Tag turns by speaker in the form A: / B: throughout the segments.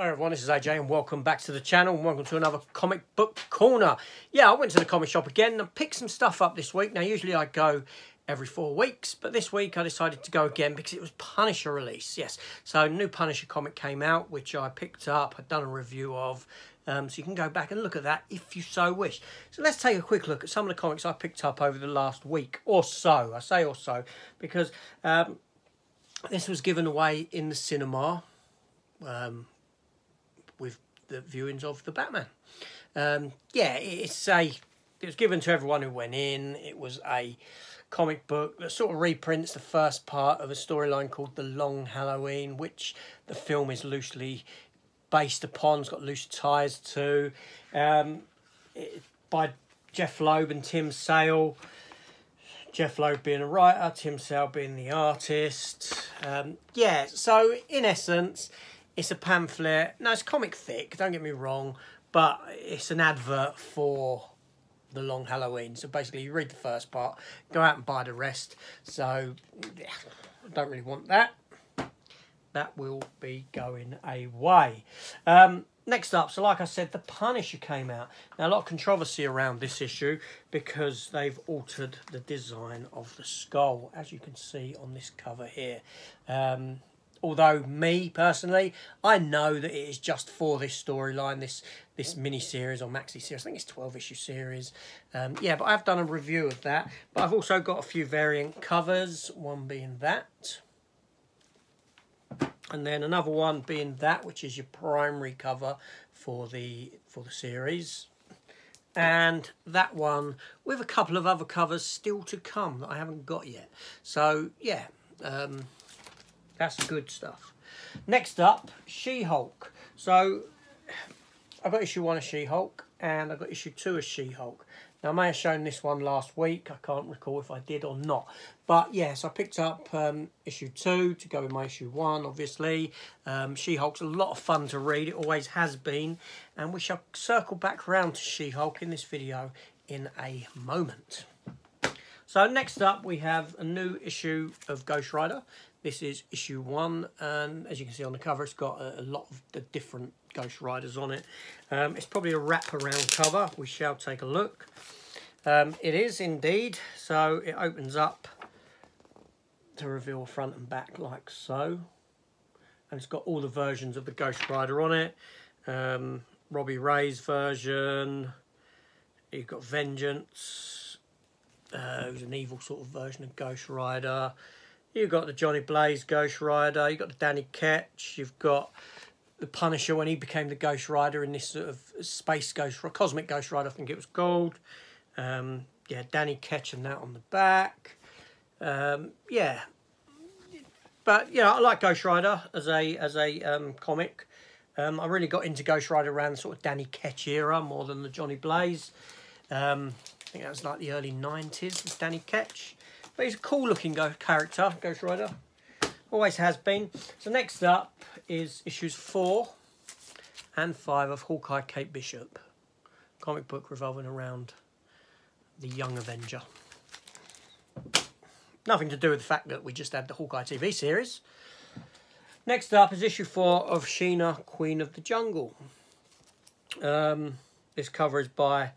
A: Hi everyone, this is AJ and welcome back to the channel and welcome to another comic book corner. Yeah, I went to the comic shop again and picked some stuff up this week. Now usually I go every 4 weeks, but this week I decided to go again because it was Punisher release. Yes, so new Punisher comic came out which I picked up, I'd done a review of, so you can go back and look at that if you so wish. So let's take a quick look at some of the comics I picked up over the last week or so. I say or so because this was given away in the cinema with the viewings of the Batman. Yeah, it was given to everyone who went in. It was a comic book that sort of reprints the first part of a storyline called The Long Halloween, which the film is loosely based upon. It's got loose ties to. By Jeff Loeb and Tim Sale. Jeff Loeb being a writer, Tim Sale being the artist. Yeah, so in essence, it's a pamphlet. No, it's comic thick, don't get me wrong, but it's an advert for The Long Halloween. So basically, you read the first part, go out and buy the rest. So, yeah, I don't really want that. That will be going away. Next up, so like I said, The Punisher came out. Now, a lot of controversy around this issue because they've altered the design of the skull, as you can see on this cover here. Although me personally, I know that it is just for this storyline, this mini series or maxi series. I think it's 12-issue series. Yeah, but I've done a review of that. But I've also got a few variant covers. One being that, and then another one being that, which is your primary cover for the series. And that one with a couple of other covers still to come that I haven't got yet. So yeah. That's good stuff. Next up, She-Hulk. So, I got issue 1 of She-Hulk, and I got issue 2 of She-Hulk. Now, I may have shown this one last week. I can't recall if I did or not. But, yes, I picked up issue 2 to go with my issue 1, obviously. She-Hulk's a lot of fun to read. It always has been. And we shall circle back around to She-Hulk in this video in a moment. So, next up, we have a new issue of Ghost Rider. This is issue 1, and as you can see on the cover, it's got a lot of the different Ghost Riders on it. It's probably a wraparound cover. We shall take a look. It is indeed. So it opens up to reveal front and back like so. And it's got all the versions of the Ghost Rider on it. Robbie Ray's version. You've got Vengeance, who's an evil sort of version of Ghost Rider. You've got the Johnny Blaze Ghost Rider. You've got the Danny Ketch. You've got the Punisher when he became the Ghost Rider in this sort of space Ghost, Cosmic Ghost Rider, I think it was called. Yeah, Danny Ketch and that on the back. Yeah, but yeah, I like Ghost Rider as a comic. I really got into Ghost Rider around the sort of Danny Ketch era more than the Johnny Blaze. I think that was like the early 90s with Danny Ketch. But he's a cool-looking character, Ghost Rider. Always has been. So next up is issues 4 and 5 of Hawkeye Kate Bishop. Comic book revolving around the young Avenger. Nothing to do with the fact that we just had the Hawkeye TV series. Next up is issue 4 of Sheena, Queen of the Jungle. This cover is by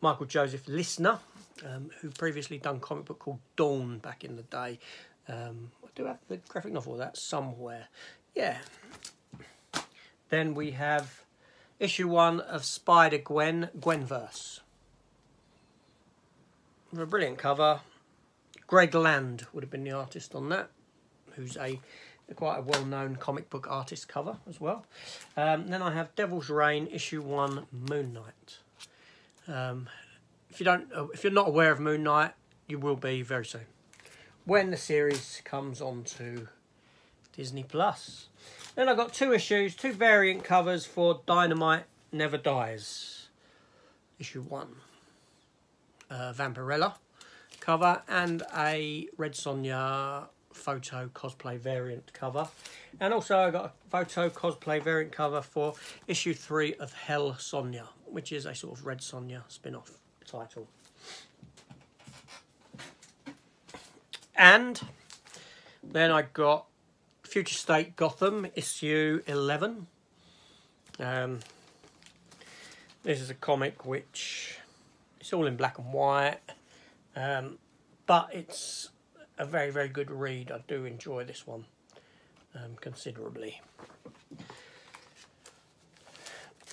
A: Michael Joseph Listener. Who previously done a comic book called Dawn back in the day. I do have the graphic novel of that somewhere. Yeah. Then we have issue 1 of Spider-Gwen, Gwenverse. A brilliant cover. Greg Land would have been the artist on that, who's quite a well-known comic book artist cover as well. Then I have Devil's Reign, issue 1, Moon Knight. If you're not aware of Moon Knight, you will be very soon, when the series comes on to Disney+. Then I've got 2 issues, 2 variant covers for Dynamite Never Dies. Issue 1. Vampirella cover and a Red Sonja photo cosplay variant cover. And also I got a photo cosplay variant cover for issue 3 of Hell Sonja, which is a sort of Red Sonja spin-off title. And then I got Future State Gotham issue 11. This is a comic which it's all in black and white, but it's a very, very good read. I do enjoy this one considerably.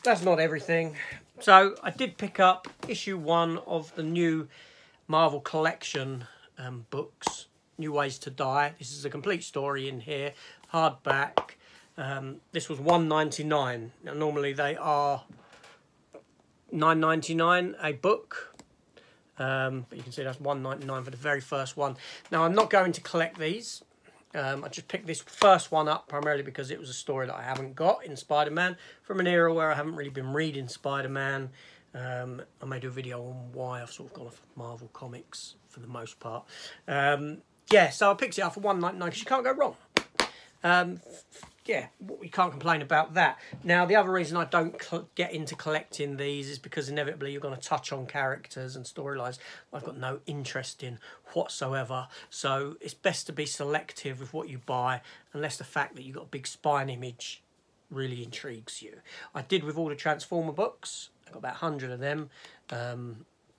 A: That's not everything. So I did pick up issue 1 of the new Marvel collection books, New Ways to Die. This is a complete story in here, hardback. This was $1.99. Now normally they are $9.99 a book, but you can see that's $1.99 for the very first one. Now I'm not going to collect these. I just picked this first one up primarily because it was a story that I haven't got in Spider-Man, from an era where I haven't really been reading Spider-Man. I may do a video on why I've sort of gone off Marvel Comics for the most part. Yeah, so I picked it up for $1.99 because you can't go wrong. Yeah, you can't complain about that. Now, the other reason I don't get into collecting these is because inevitably you're going to touch on characters and storylines I've got no interest in whatsoever. So it's best to be selective with what you buy, unless the fact that you've got a big spine image really intrigues you. I did with all the Transformer books. I got about 100 of them.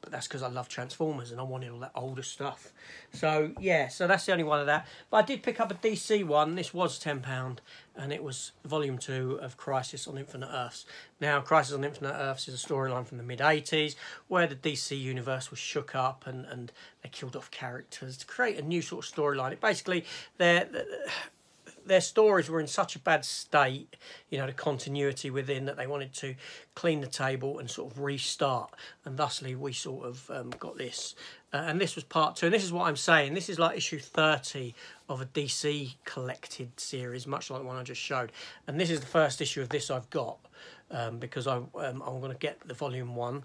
A: But that's because I love Transformers and I wanted all that older stuff. So, yeah, so that's the only one of that. But I did pick up a DC one. This was £10, and it was Volume 2 of Crisis on Infinite Earths. Now, Crisis on Infinite Earths is a storyline from the mid-80s where the DC universe was shook up and they killed off characters to create a new sort of storyline. It basically, their stories were in such a bad state, you know, the continuity within, that they wanted to clean the table and sort of restart. And thusly, we sort of got this. And this was part 2. And this is what I'm saying. This is like issue 30 of a DC collected series, much like the one I just showed. And this is the first issue of this I've got, because I'm going to get the volume 1,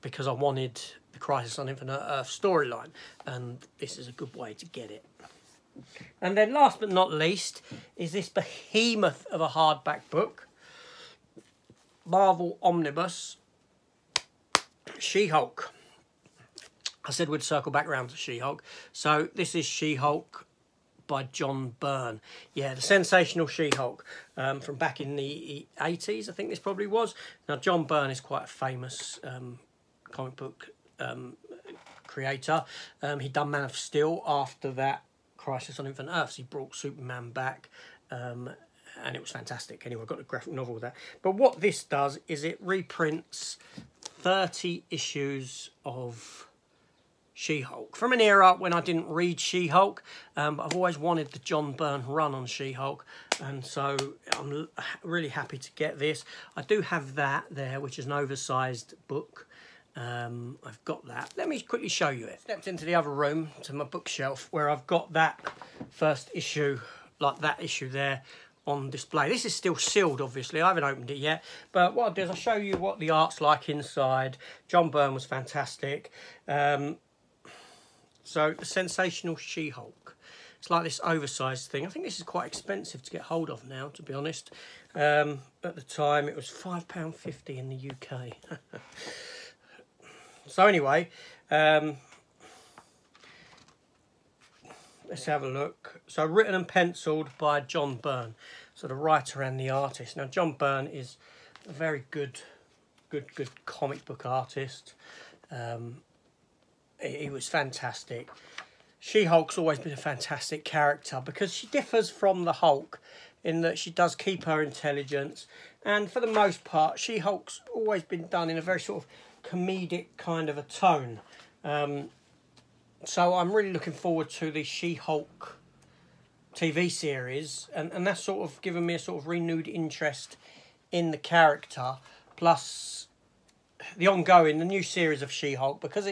A: because I wanted the Crisis on Infinite Earth storyline. And this is a good way to get it. And then last but not least is this behemoth of a hardback book, Marvel Omnibus, She-Hulk. I said we'd circle back around to She-Hulk. So this is She-Hulk by John Byrne. Yeah, the Sensational She-Hulk from back in the 80s, I think this probably was. Now, John Byrne is quite a famous comic book creator. He'd done Man of Steel. After that, Crisis on Infinite Earths, he brought Superman back, and it was fantastic. Anyway, I got a graphic novel with that. But what this does is it reprints 30 issues of She-Hulk from an era when I didn't read She-Hulk. I've always wanted the John Byrne run on She-Hulk, and so I'm really happy to get this. I do have that there, which is an oversized book. I've got that. Let me quickly show you it. Stepped into the other room to my bookshelf where I've got that first issue, like that issue there, on display. This is still sealed, obviously. I haven't opened it yet. But what I'll do is I'll show you what the art's like inside. John Byrne was fantastic. So the Sensational She-Hulk. It's like this oversized thing. I think this is quite expensive to get hold of now, to be honest. At the time, it was £5.50 in the UK. So anyway, let's have a look. So written and penciled by John Byrne, so the writer and the artist. Now John Byrne is a very good comic book artist. He was fantastic. She-Hulk's always been a fantastic character because she differs from the Hulk in that she does keep her intelligence, and for the most part, She-Hulk's always been done in a very sort of comedic kind of a tone. So I'm really looking forward to the She-Hulk TV series, and that's sort of given me a sort of renewed interest in the character, plus the new series of She-Hulk, because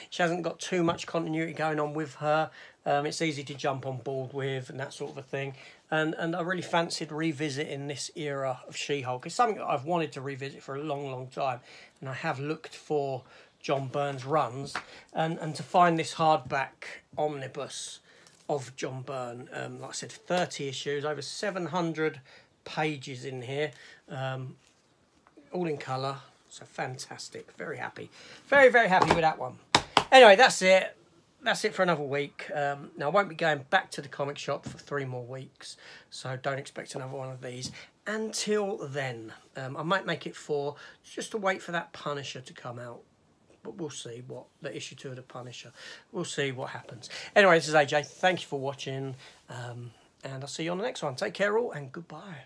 A: she hasn't got too much continuity going on with her. It's easy to jump on board with and that sort of a thing. And I really fancied revisiting this era of She-Hulk. It's something that I've wanted to revisit for a long, long time. And I have looked for John Byrne's runs. And to find this hardback omnibus of John Byrne, like I said, 30 issues, over 700 pages in here, all in colour. So fantastic. Very happy. Very, very happy with that one. Anyway, that's it. that's it for another week. Now, I won't be going back to the comic shop for 3 more weeks, so don't expect another one of these. Until then, I might make it 4, just to wait for that Punisher to come out. But we'll see what the issue 2 of the Punisher. We'll see what happens. Anyway, this is AJ. Thank you for watching, and I'll see you on the next one. Take care all, and goodbye.